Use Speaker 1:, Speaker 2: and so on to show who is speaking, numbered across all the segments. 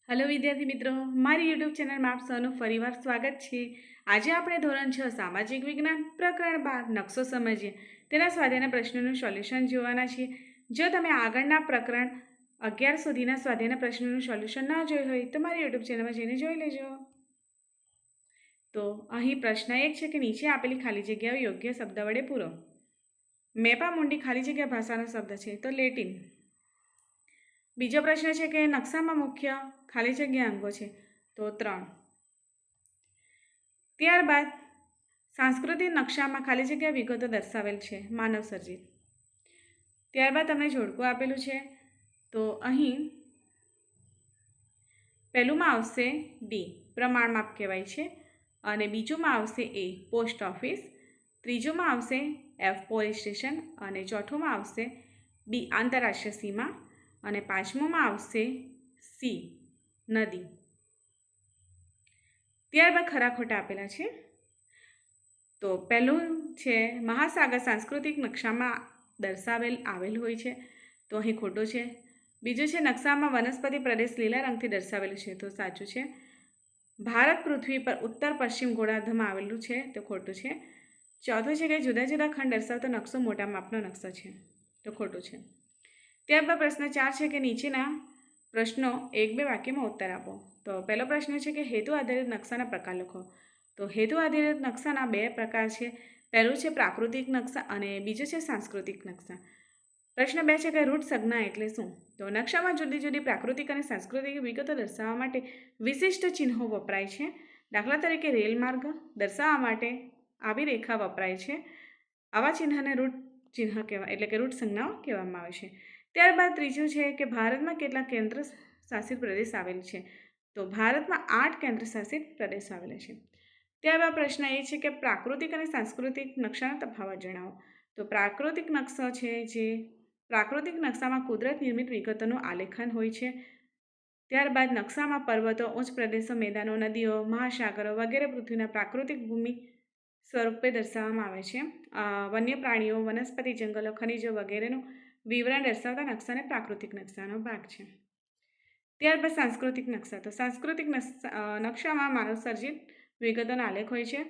Speaker 1: Hello विद्यार्थी मित्रों, मारी यूट्यूब चैनल में आप सबનું ફરીવાર સ્વાગત છે। આજે આપણે ધોરણ 6 સામાજિક વિજ્ઞાન પ્રકરણ 12 નકશો સમજીએ તેના સ્વાધ્યાયના પ્રશ્નોનું સોલ્યુશન જોવાના છીએ। જો તમે આગળના પ્રકરણ 11 સુધીના સ્વાધ્યાયના પ્રશ્નોનું સોલ્યુશન ના જોયું હોય તો મારી यूट्यूब ચેનલમાં જઈને જોઈ લેજો। તો અહીં પ્રશ્ન 1 છે કે નીચે આપેલી ખાલી જગ્યાઓ યોગ્ય શબ્દ વડે પૂરો। મેપા મુંડી ખાલી જગ્યા ભાષાનો શબ્દ છે તો લેટિન। बीजो प्रश्न है कि नक्शा में मुख्य खाली जग्या अंगो है तो 3। त्यारबाद सांस्कृतिक नक्शा में खाली जग्या विगतो दर्शावेल है मानव सर्जित। त्यारबाद तमने जोड़कું आपेलू है तो अहीं पहलू में आवशे डी प्रमाण माप कहेवाय छे अने बीजू में आवशे ए पोस्ट ऑफिस, त्रीजू में आवशे एफ पोलीस स्टेशन अने चौथुं में आवशे बी आंतरराष्ट्रीय सीमा અને પાંચમોમાં આવશે સી નદી। ત્યારબાદ ખરા ખોટા આપેલા છે તો પહેલું છે મહાસાગર સાંસ્કૃતિક નકશામાં દર્શાવેલ આવેલ હોય છે તો અહીં ખોટું છે। બીજું છે નકશામાં વનસ્પતિ પ્રદેશ લીલા રંગથી દર્શાવેલું છે તો સાચું છે। ભારત પૃથ્વી પર ઉત્તર પશ્ચિમ ગોળાર્ધમાં આવેલું છે તો ખોટું છે। ચોથું છે કે જુદા જુદા ખંડ દર્શાવતો નકશો મોટા માપનો નકશો છે તો ખોટું છે। त्यारबाद प्रश्न 4 है कि नीचेना प्रश्नों 1-2 वाक्य में उत्तर आपो। तो पहलो प्रश्न है कि हेतु आधारित नक्शाना प्रकार लखो। तो हेतु आधारित नक्शाना 2 प्रकार है। पहलू है प्राकृतिक नक्शा और बीजो है सांस्कृतिक नक्शा। प्रश्न 2 है कि रूट संज्ञा एटले शुं। तो नक्शा में जुदी जुदी प्राकृतिक और सांस्कृतिक विगतो दर्शाववा माटे विशिष्ट चिन्हों वपराय छे। दाखला तरीके रेल मार्ग दर्शाववा माटे आवी रेखा वपराय छे। आवा चिन्हने रूट चिन्ह कहेवाय एटले के रूट संज्ञाओ कहेवामां आवे छे। त्यारबाद त्रीजું છે કે ભારતમાં કેટલા કેન્દ્ર શાસિત પ્રદેશ આવેલ છે તો ભારતમાં 8 કેન્દ્ર શાસિત પ્રદેશ આવેલા છે। ત્યારબાદ પ્રશ્ન એ છે કે પ્રાકૃતિક અને સાંસ્કૃતિક નકશાનો તફાવત જણાવો। તો પ્રાકૃતિક નકશો છે જે પ્રાકૃતિક નકશામાં કુદરત નિર્મિત વિગતોનું આલેખન હોય છે। ત્યારબાદ નકશામાં પર્વતો, ઉચ્ચ પ્રદેશો, મેદાનો, નદીઓ, મહાસાગરો વગેરે પૃથ્વીના પ્રાકૃતિક ભૂમિ સ્વરૂપે દર્શાવવામાં આવે છે। વન્ય પ્રાણીઓ, વનસ્પતિ, જંગલો, ખનિજો વગેરેનું विवरण दर्शावता नक्शा ने प्राकृतिक नक्शानो भाग है। त्यारबाद सांस्कृतिक नक्शा। तो सांस्कृतिक नक्शा में मानव सर्जित विगतोनो आलेख होय छे।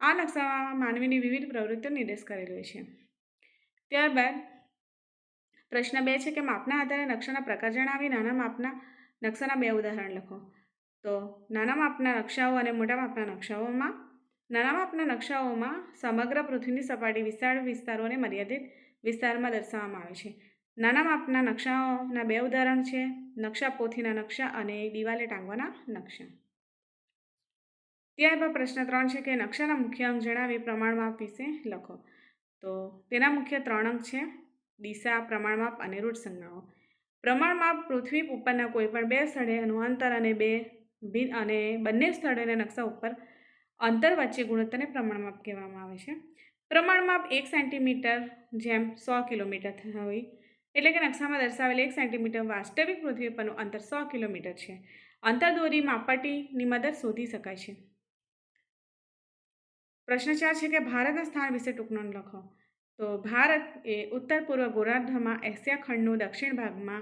Speaker 1: आ नक्शा में मानवीनी विविध प्रवृत्तिओ निर्देश करेल होय छे। त्यारबाद प्रश्न 2 है कि मापना आधारे नक्शाना प्रकार जणावी नाना मापना नक्शाना 2 उदाहरण लखो। तो नाना मापना नक्शाओ और मोटा मापना नक्शाओं में नाना मापना नक्शाओं में समग्र पृथ्वीनी सपाटी विशाळ विस्तारों ने मर्यादित विस्तार में दर्शाववामां आवे छे। नाना मापना नक्शाओना 2 उदाहरण छे नक्शा पोथीना नक्शा अने दीवाले टांगवाना नक्शा। त्यारबाद प्रश्न 3 है कि नक्शाना मुख्य अंग जणावी प्रमाण माप विषे लखो। तो तेना मुख्य 3 अंग छे दिशा, प्रमाण माप अने रूट संज्ञाओ। प्रमाण माप पृथ्वी उपरना कोईपण 2 स्थळेनुं अंतर अने बंने स्थळोना नक्शा उपर अंतर वच्चे गुणोत्तरने प्रमाण माप कहेवामां आवे छे। प्रमाण माप 1 सेंटीमीटर जेम 100 किलोमीटर होय एटले के नक्शा में दर्शावेल 1 सेंटीमीटर वास्तविक पृथ्वी परनु अंतर 100 किलोमीटर है। अंतर दोरी मापपट्टीनी मदद शोधी शकाय छे। प्रश्न 4 है कि भारत स्थान विषे टूंक नोंध लखो। तो भारत ए उत्तर पूर्व गोलार्ध में एशिया खंडनु दक्षिण भाग में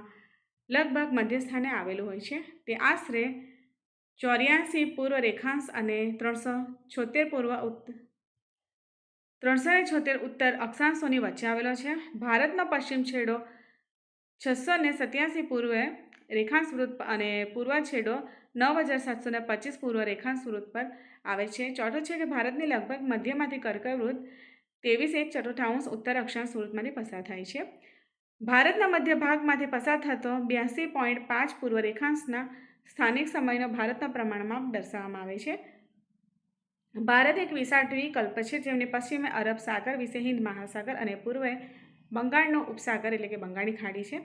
Speaker 1: लगभग मध्य स्थाने आवेलुं होय छे। ते आश्रे 84 पूर्व रेखांश अने 376 पूर्व 376 उत्तर अक्षांशोनी वच्चे आवेलो छे। भारतनो पश्चिम छेडो 687 पूर्व रेखांश वृत्त अने पूर्व छेडो 9725 पूर्व रेखांश वृत्त पर आवे छे। चौथो छे कि भारतनी लगभग मध्यमांथी कर्कय वृत्त 23 उत्तर अक्षांश वृत्तमांथी पसार थाय छे। भारतना मध्य भागमांथी पसार थतो 82.5 पूर्व रेखांशना स्थानिक समयनो भारतना प्रमाणमाप दर्शाववामां आवे छे। भारत एक विशाळ द्वीपकल्प है जेमनी पश्चिमे अरब सागर, विषे हिंद महासागर और पूर्वे बंगाळनो उपसागर एटले के बंगाळनी खाड़ी है।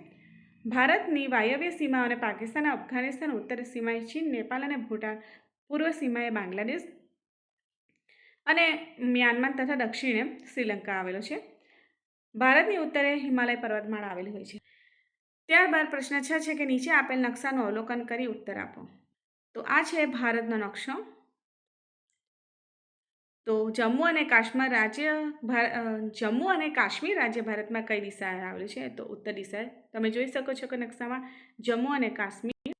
Speaker 1: भारतनी वायव्य सीमा और पाकिस्तान, अफघानिस्तान, उत्तर सीमाए चीन, नेपाल और भूटान, पूर्व सीमाए बांग्लादेश और म्यांमार तथा दक्षिणे श्रीलंका आवेलो छे। भारतनी उत्तरे हिमालय पर्वतमाळा आवेली होय छे। त्यारबाद प्रश्न 6 है कि नीचे आपेल नक्शानुं अवलोकन करी उत्तर आपो। तो आ छे भारतनो नक्शो। तो जम्मू और काश्मीर राज्य भारत में कई दिशाए आवेलुं छे तो उत्तर दिशाए। तमे जोई शको छो कि नक्शा में जम्मू और काश्मीर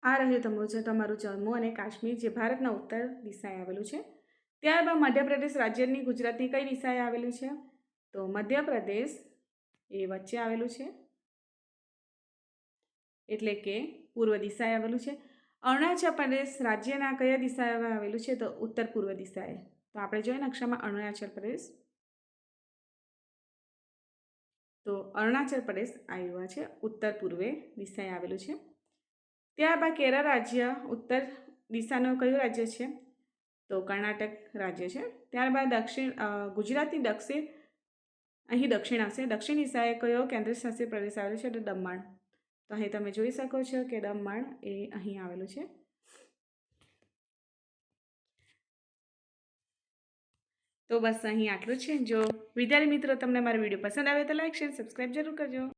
Speaker 1: આ રહ્યું તમારું જમ્મુ અને કાશ્મીર, જે ભારતના ઉત્તર દિશાએ આવેલું છે. ત્યારબાદ મધ્યપ્રદેશ રાજ્યની ગુજરાતની કઈ દિશાએ આવેલું છે? તો મધ્યપ્રદેશ એ વચ્ચે આવેલું છે, એટલે કે પૂર્વ દિશાએ આવેલું છે. અરુણાચલ પ્રદેશ રાજ્યના કયા દિશાએ આવેલું છે? તો ઉત્તર પૂર્વ દિશાએ. તો આપણે જોઈએ નકશામાં અરુણાચલ પ્રદેશ, તો અરુણાચલ પ્રદેશ આવ્યું છે, ઉત્તર પૂર્વે દિશાએ આવેલું છે. ત્યારબાદ કેરળ રાજ્ય ઉત્તર દિશાનું કયું રાજ્ય છે? તો કર્ણાટક રાજ્ય છે. ત્યારબાદ ગુજરાતની દક્ષિણ, અહીં દક્ષિણ આવશે. દક્ષિણ દિશાએ કયો કેન્દ્રશાસિત પ્રદેશ આવેલો છે? તો દમણ. તો અહીં તમે જોઈ શકો છો કે દમણ એ અહીં આવેલું છે. તો બસ અહીં આટલું છે. જો વિદ્યાર્થી મિત્રો તમને મારો વિડીયો પસંદ આવે તો લાઈક શેર સબસ્ક્રાઈબ જરૂર કરજો.